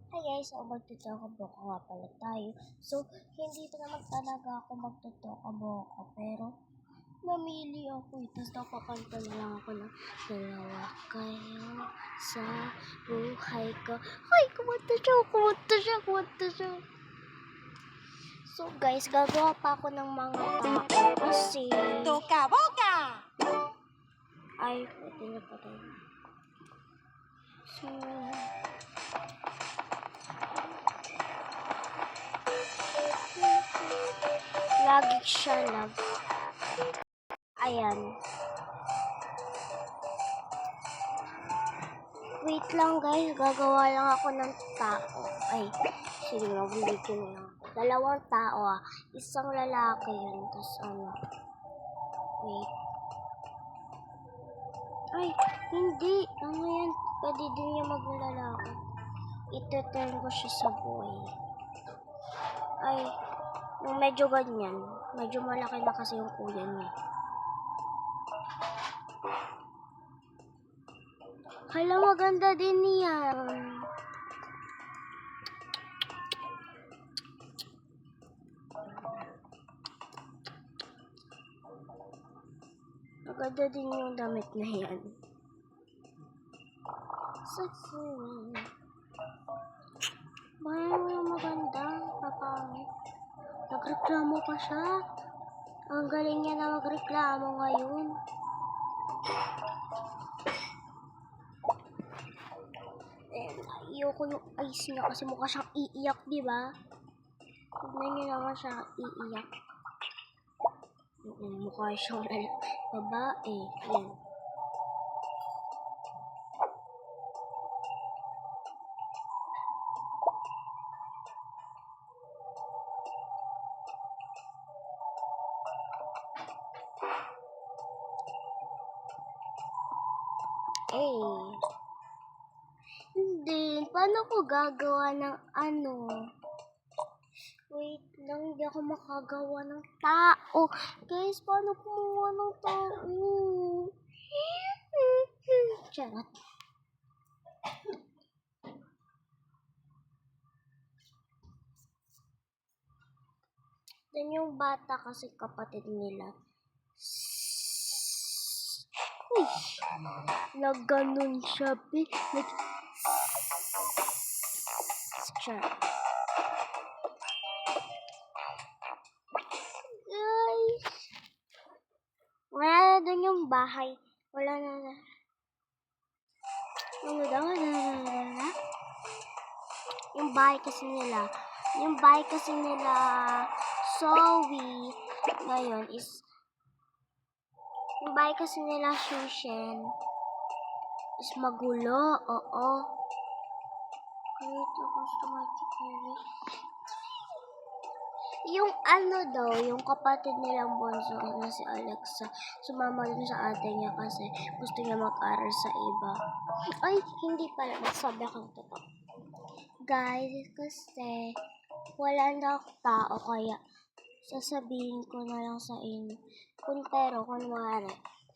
Hi guys, so magtutokabo ko nga pala tayo. So, hindi pa naman talaga ako magtutokabo ko, pero namili ako. Tapos napakanta na lang ako ng dalawa kayo sa buhay ko. Ay, kumanta siya. So guys, gagawa pa ako ng mga tao kasi... Toka-boka! Ay, pwede na pa tayo. So... Lagi siya lag. Ayan. Wait lang guys, gagawa lang ako ng tao. Ay, sige, magbibig ko na lang. Dalawang tao Isang lalaki yan. Tapos wait. Ay, hindi. Ano yan? Pwede din niya maglalaki. Ito-turn ko siya sa boy. Ay, medyo ganyan. Medyo malaki na kasi yung kuya niya. Hala, maganda din yan. Maganda din yung damit na yan. Sexy. Bayan mo yung maganda, papangit. Nagreklamo pa siya. Ang galing niya na magreklamo ngayon. Ayoko yung eyes niya kasi mukha siyang iiyak, di ba? Tignan niyo naman siya iiyak. Mukha siyang babae. Yan. Hindi. Paano ko gagawa ng ano? Wait lang, hindi ako makagawa ng tao. Guys, paano kumuha ng tao? Charot. Dan yung bata kasi kapatid nila. Uy! Nagganon siya. Charot. Guys! Wala na dun yung bahay. Wala na. Ano daw? Yung bahay kasi nila. Zoe. Ngayon is yung bahay kasi nila Shushen is magulo. Oo. Yung yung kapatid nilang bunso na si Alexa, sumama din sa ate niya kasi gusto niya mag-aral sa iba. Ay, hindi pala. Magsabi akong totoo. Guys, kasi wala na ako tao, kaya sasabihin ko na lang sa inyo. Pero, kunwari,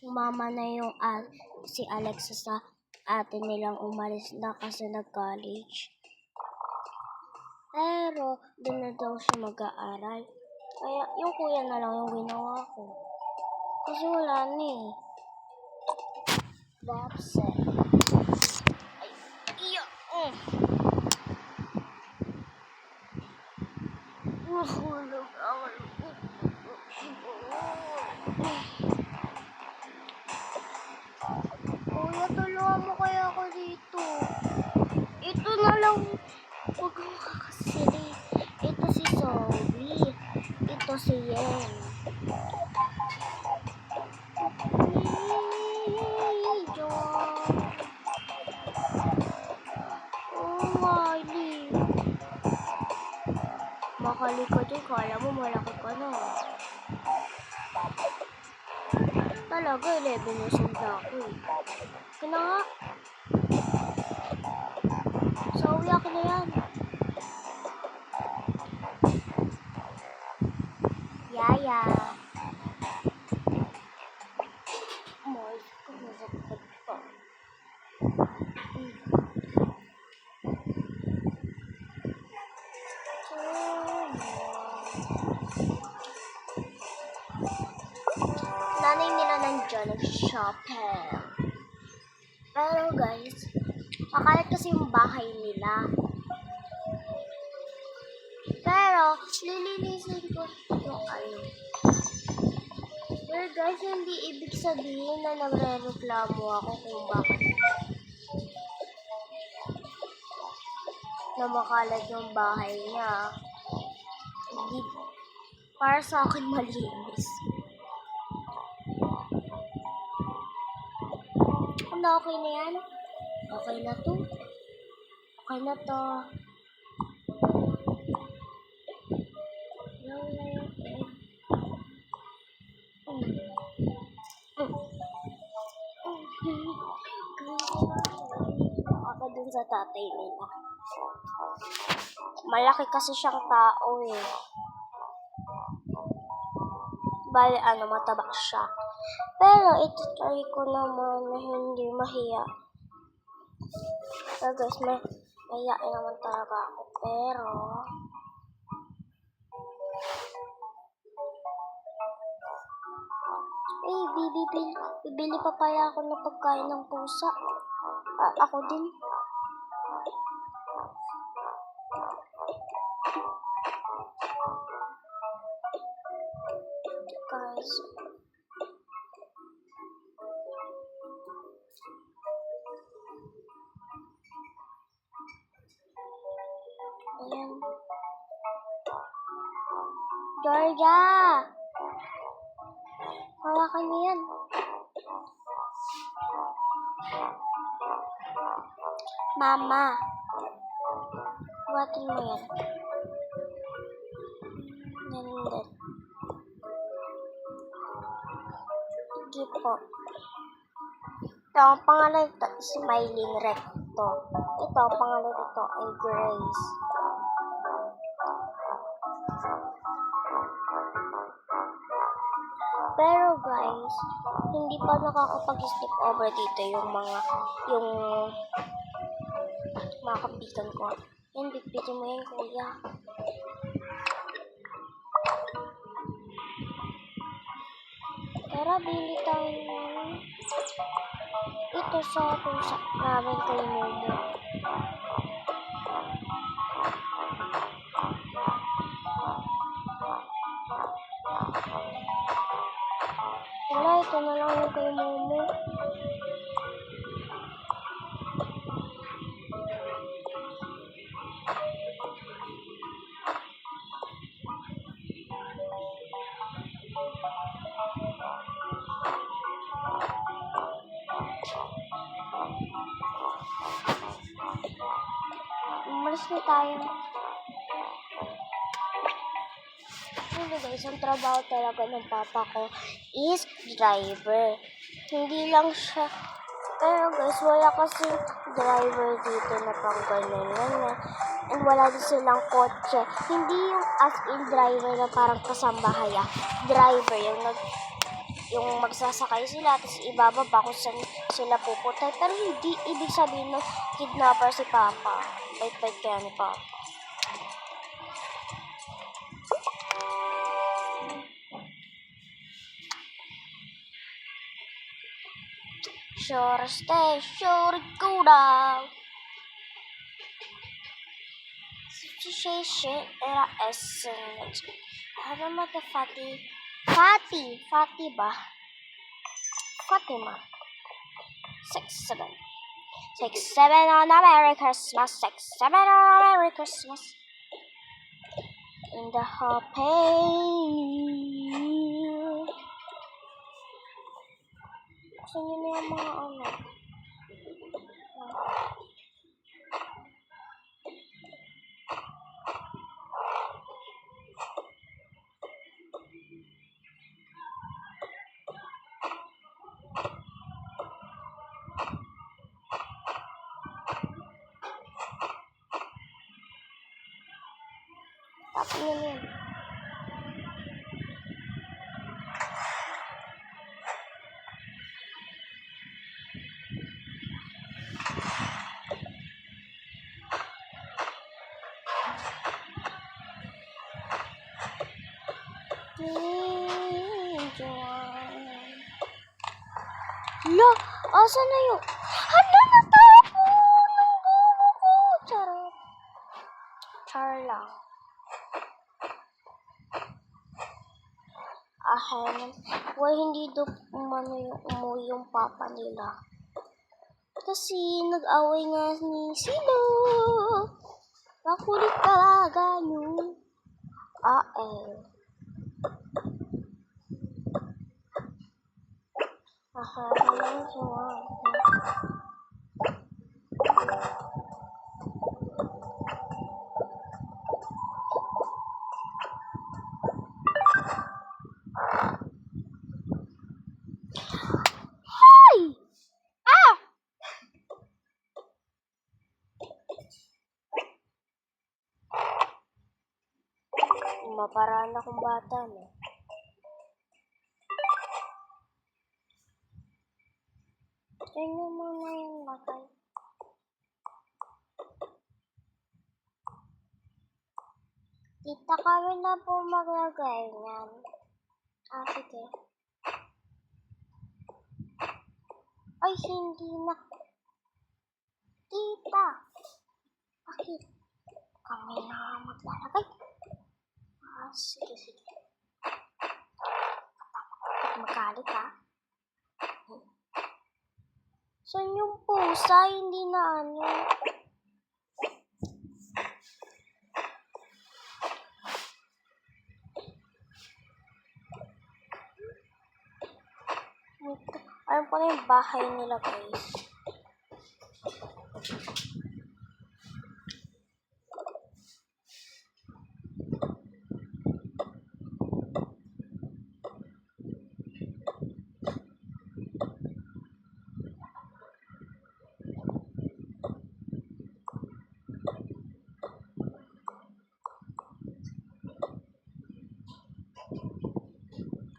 umama na yung si Alexa sa ate nilang umalis na kasi nag-college. Pero, doon na daw siya mag-aaral. Kaya, yung kuya na lang yung ginawa ko. Kasi wala na eh. That's it. Ay, iya. Mahulog ako. Kuya, tulungan mo kaya ako dito. Ito na lang. Huwag mo kakasili. Ito si Zoe. Ito si Yen. Makalikot yun. Kala mo malaki ka na. Talaga, 11 years old na ako eh. Kaya nga. Zoe, akin na yan. Yaya. Mars, kumasakit pa. siya nag-shopping. Pero guys, makalat kasi yung bahay nila. Pero, lilinisin ko yung ano. Pero guys, hindi ibig sabihin na nagre-reklamo ako kung bakit na makalat yung bahay niya. Hindi, para sa akin malinis. Ano, okay na yan? Okay na to? Okay na to. Ako dun sa tatay nila. Malaki kasi siyang tao eh. Bale, mataba siya. Pero, ito try ko naman na hindi mahiya. So guys, mahiyain naman talaga ako. Pero, bibili pa pala ako ng pagkain ng pusa. Ako din. Guys. Ayan. Georgia! Hawakan niyo yan. Mama. Hawakin mo yan. Nandun. Sige po. Ito, ang pangalan ito, Smiling Recto. Ito, ang pangalan ito ay Grace. Pero guys, hindi pa nakakapag-step over dito yung mga kapitan ko. Yan, bitbitin mo yan, kuya. Tara, bili tayo ito sa pusa namin kay Momo. Wala, ito na lang yung kay Momo. Umalis na tayo. Hindi guys, ang trabaho talaga ng papa ko is driver. Hindi lang siya. Pero guys, wala kasi driver dito na pang ganyan. And wala din silang kotse. Hindi yung as in driver na parang kasambahay. Driver, yung magsasakay sila, tapos ibababa kung saan sila pupunta. Pero hindi ibig sabihin na kidnapper si papa. Bait-bait kaya ni papa. Sure stay, sure go down. Situation era essence. Ano mga Fatty ba? Fatima. 6-7. 6-7 on a Merry Christmas. 6-7 on a Merry Christmas. In the happy. Gusto nyo na yung mga Tapos yun. Hala, asa na yung... Hala, natapo! Ng gamo ko! Charot. Char lang. Hindi daw umuwi yung papa nila. Kasi nag-away nga ni sila. Makulit talaga yun. Ay! Maparaan akong bata, no? Tingnan mo na yung matay. Tita, kami na po maglagay niyan. Sige. Ay, hindi na. Tita, bakit? Kami na maglalagay. Sige. Magalit, ha? Saan yung pusa? Hindi na ano. Alam ko na yung bahay nila, guys.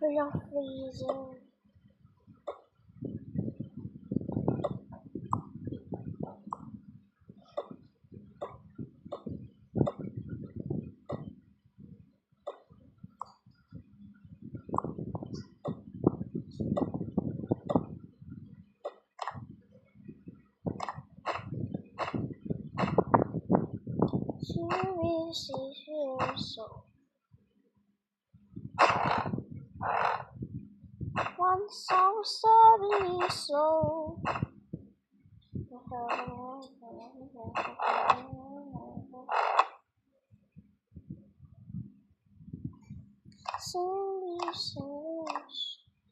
Walang freezer. So. One so sadly so.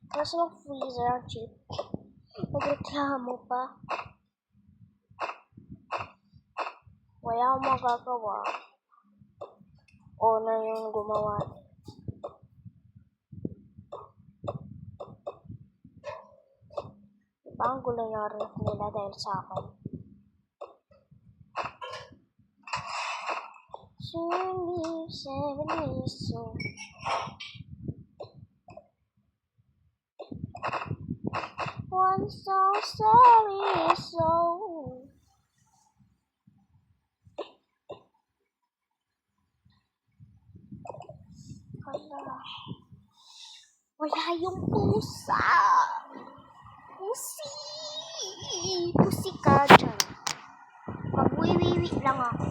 Kasi yung freezer ang cheap. Nagreklamo pa. Wala akong magagawa. Owner yung gumawa. Diba ang gulo yung ref nila dahil sa akin? So. One so sorry so. Wala yung pusa. Pusi ka dyan. Magwiwiwi lang ako.